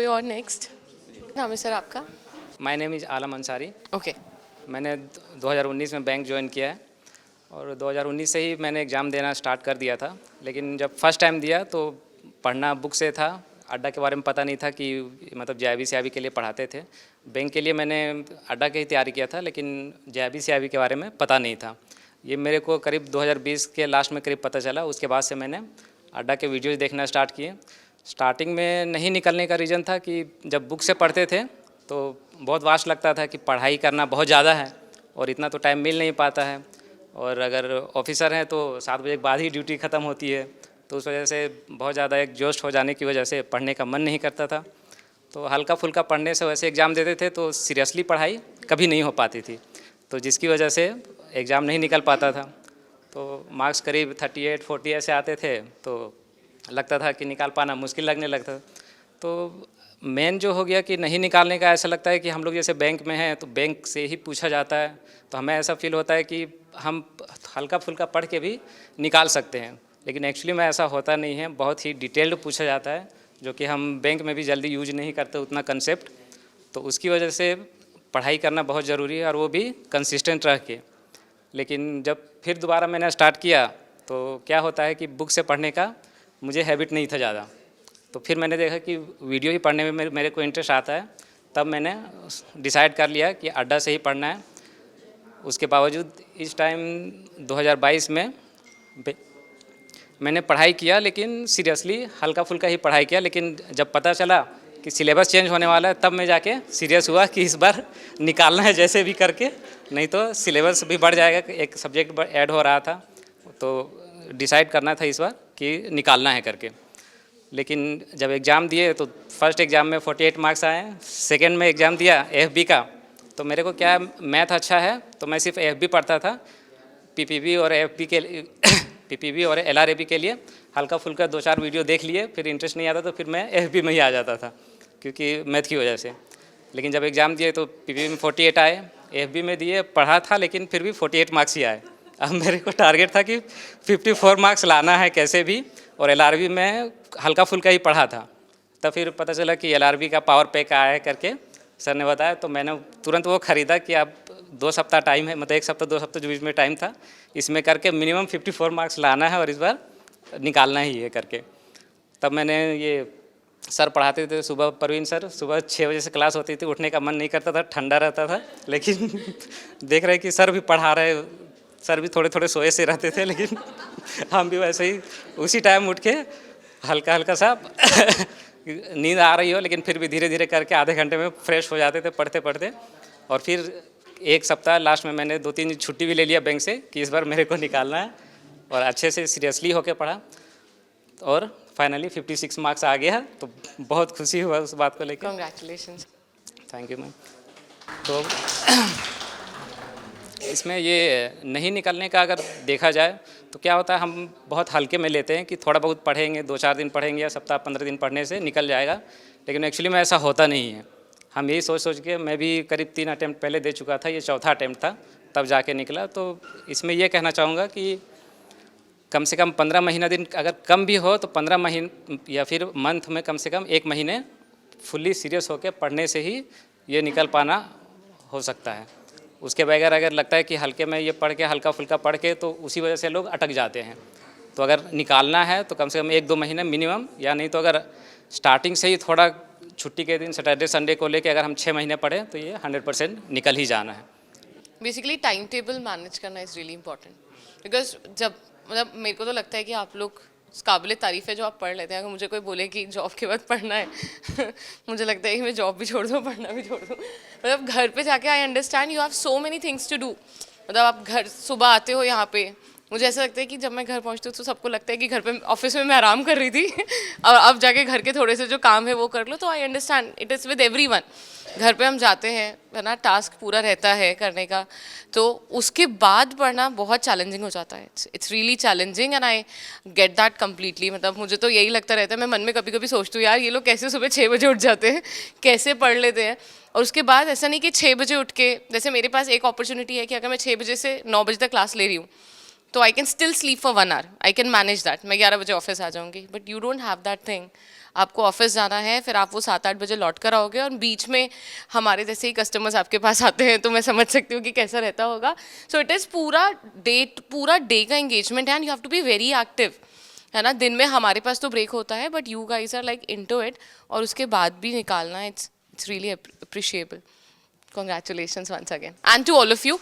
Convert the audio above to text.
और नेक्स्ट नाम है सर आपका? My name is Alam Ansari. Okay. मैंने 2019 में बैंक ज्वाइन किया है और 2019 से ही मैंने एग्ज़ाम देना स्टार्ट कर दिया था। लेकिन जब फर्स्ट टाइम दिया तो पढ़ना बुक से था, अड्डा के बारे में पता नहीं था कि मतलब जेआईबी सीआईबी के लिए पढ़ाते थे। बैंक के लिए मैंने अड्डा की ही तैयारी किया था, लेकिन जेआईबी सीआईबी के बारे में पता नहीं था। ये मेरे को करीब 2020 के लास्ट में करीब पता चला। उसके बाद से मैंने अड्डा के वीडियोज़ देखना स्टार्ट किए। स्टार्टिंग में नहीं निकलने का रीज़न था कि जब बुक से पढ़ते थे तो बहुत वास्ट लगता था कि पढ़ाई करना बहुत ज़्यादा है और इतना तो टाइम मिल नहीं पाता है, और अगर ऑफिसर हैं तो 7 बजे के बाद ही ड्यूटी ख़त्म होती है, तो उस वजह से बहुत ज़्यादा एक जोश हो जाने की वजह से पढ़ने का मन नहीं करता था। तो हल्का फुल्का पढ़ने से वैसे एग्ज़ाम देते थे तो सीरियसली पढ़ाई कभी नहीं हो पाती थी, तो जिसकी वजह से एग्ज़ाम नहीं निकल पाता था। तो मार्क्स करीब 38-40 ऐसे आते थे तो लगता था कि निकाल पाना मुश्किल लगने लगता था। तो मेन जो हो गया कि नहीं निकालने का ऐसा लगता है कि हम लोग जैसे बैंक में हैं तो बैंक से ही पूछा जाता है, तो हमें ऐसा फील होता है कि हम हल्का फुल्का पढ़ के भी निकाल सकते हैं, लेकिन एक्चुअली में ऐसा होता नहीं है। बहुत ही डिटेल्ड पूछा जाता है, जो कि हम बैंक में भी जल्दी यूज नहीं करते उतना कंसेप्ट। तो उसकी वजह से पढ़ाई करना बहुत ज़रूरी है, और वो भी कंसिस्टेंट रह के। लेकिन जब फिर दोबारा मैंने स्टार्ट किया तो क्या होता है कि बुक से पढ़ने का मुझे हैबिट नहीं था ज़्यादा, तो फिर मैंने देखा कि वीडियो ही पढ़ने में मेरे को इंटरेस्ट आता है। तब मैंने डिसाइड कर लिया कि अड्डा से ही पढ़ना है। उसके बावजूद इस टाइम 2022 में मैंने पढ़ाई किया, लेकिन सीरियसली हल्का फुल्का ही पढ़ाई किया। लेकिन जब पता चला कि सिलेबस चेंज होने वाला है तब मैं जाके सीरियस हुआ कि इस बार निकालना है जैसे भी करके, नहीं तो सिलेबस भी बढ़ जाएगा। एक सब्जेक्ट ऐड हो रहा था तो डिसाइड करना था इस बार कि निकालना है करके। लेकिन जब एग्ज़ाम दिए तो फर्स्ट एग्ज़ाम में 48 मार्क्स आए। सेकेंड में एग्ज़ाम दिया एफबी का, तो मेरे को क्या मैथ अच्छा है तो मैं सिर्फ एफबी पढ़ता था। पीपीबी और एफबी के पीपीबी और एलआरएबी के लिए हल्का फुल्का 2-4 वीडियो देख लिए, फिर इंटरेस्ट नहीं आता तो फिर मैं एफबी में ही आ जाता था क्योंकि मैथ की वजह से। लेकिन जब एग्ज़ाम दिए तो पीपीबी में 48 आए, एफबी में दिए पढ़ा था लेकिन फिर भी 48 मार्क्स ही आए। अब मेरे को टारगेट था कि 54 मार्क्स लाना है कैसे भी, और एलआरबी में हल्का फुल्का ही पढ़ा था। तब फिर पता चला कि एलआरबी का पावर पैक आया है करके सर ने बताया, तो मैंने तुरंत वो ख़रीदा कि अब 2 सप्ताह टाइम है, मतलब 1 सप्ताह 2 सप्ताह जो बीच में टाइम था, इसमें करके मिनिमम 54 मार्क्स लाना है और इस बार निकालना ही है करके। तब मैंने ये सर पढ़ाते थे सुबह, परवीन सर, सुबह 6 बजे से क्लास होती थी, उठने का मन नहीं करता था, ठंडा रहता था, लेकिन देख रहे कि सर भी पढ़ा रहे, सर भी थोड़े थोड़े सोए से रहते थे, लेकिन हम भी वैसे ही उसी टाइम उठ के हल्का हल्का सा नींद आ रही हो लेकिन फिर भी धीरे धीरे करके आधे घंटे में फ्रेश हो जाते थे पढ़ते पढ़ते। और फिर 1 सप्ताह लास्ट में मैंने 2-3 छुट्टी भी ले लिया बैंक से कि इस बार मेरे को निकालना है, और अच्छे से सीरियसली होकर पढ़ा और फाइनली 56 मार्क्स आ गया। तो बहुत खुशी हुआ उस बात को लेकर। कॉन्ग्रेचुलेशंस। Thank you ma'am. तो इसमें ये नहीं निकलने का अगर देखा जाए तो क्या होता है, हम बहुत हल्के में लेते हैं कि थोड़ा बहुत पढ़ेंगे, 2-4 दिन पढ़ेंगे या सप्ताह 15 दिन पढ़ने से निकल जाएगा, लेकिन एक्चुअली में ऐसा होता नहीं है। हम यही सोच सोच के, मैं भी करीब 3 अटैम्प्ट पहले दे चुका था, ये चौथा अटैम्प्ट था तब जाके निकला। तो इसमें ये कहना चाहूँगा कि कम से कम 15 महीना दिन, अगर कम भी हो तो 15 महीने या फिर मंथ में कम से कम 1 महीने फुल्ली सीरियस होकर पढ़ने से ही ये निकल पाना हो सकता है। उसके बगैर अगर लगता है कि हल्के में ये पढ़ के, हल्का फुल्का पढ़ के, तो उसी वजह से लोग अटक जाते हैं। तो अगर निकालना है तो कम से कम 1-2 महीने मिनिमम, या नहीं तो अगर स्टार्टिंग से ही थोड़ा छुट्टी के दिन सैटरडे संडे को लेके अगर हम 6 महीने पढ़ें तो ये 100% निकल ही जाना है। बेसिकली टाइम टेबल मैनेज करना इज़ रियली इंपॉर्टेंट, बिकॉज जब मतलब मेरे को तो लगता है कि आप लोग काबिल तारीफ़ है जो आप पढ़ लेते हैं। अगर मुझे कोई बोले कि जॉब के बाद पढ़ना है मुझे लगता है कि मैं जॉब भी छोड़ दूँ, पढ़ना भी छोड़ दूँ। मतलब घर पे जाके I understand you have so many things to do. मतलब आप घर सुबह आते हो यहाँ पे, मुझे ऐसा लगता है कि जब मैं घर पहुँचती हूँ तो सबको लगता है कि घर पे ऑफिस में मैं आराम कर रही थी और अब जाके घर के थोड़े से जो काम है वो कर लो। तो I understand it is with everyone. घर पे हम जाते हैं, है ना, टास्क पूरा रहता है करने का, तो उसके बाद पढ़ना बहुत चैलेंजिंग हो जाता है। It's really challenging and I get that completely. मतलब मुझे तो यही लगता रहता है, मैं मन में कभी कभी सोचती हूँ यार ये लोग कैसे सुबह 6 बजे उठ जाते हैं, कैसे पढ़ लेते हैं। और उसके बाद ऐसा नहीं कि 6 बजे उठ के, जैसे मेरे पास एक अपॉर्चुनिटी है कि अगर मैं 6 बजे से 9 बजे तक क्लास ले रही हूँ तो I can still sleep for 1 hour, I can manage that, मैं 11 बजे ऑफिस आ जाऊँगी। But you don't have that thing. आपको ऑफिस जाना है, फिर आप वो 7-8 बजे लौट कर आओगे और बीच में हमारे जैसे ही कस्टमर्स आपके पास आते हैं, तो मैं समझ सकती हूँ कि कैसा रहता होगा. सो इट इज़ पूरा डे का एंगेजमेंट है and you have to be very active, है ना. दिन में हमारे पास तो ब्रेक होता है, but you guys are like into it, और उसके बाद भी निकालना, it's really appreciable. Congratulations once again and to all of you.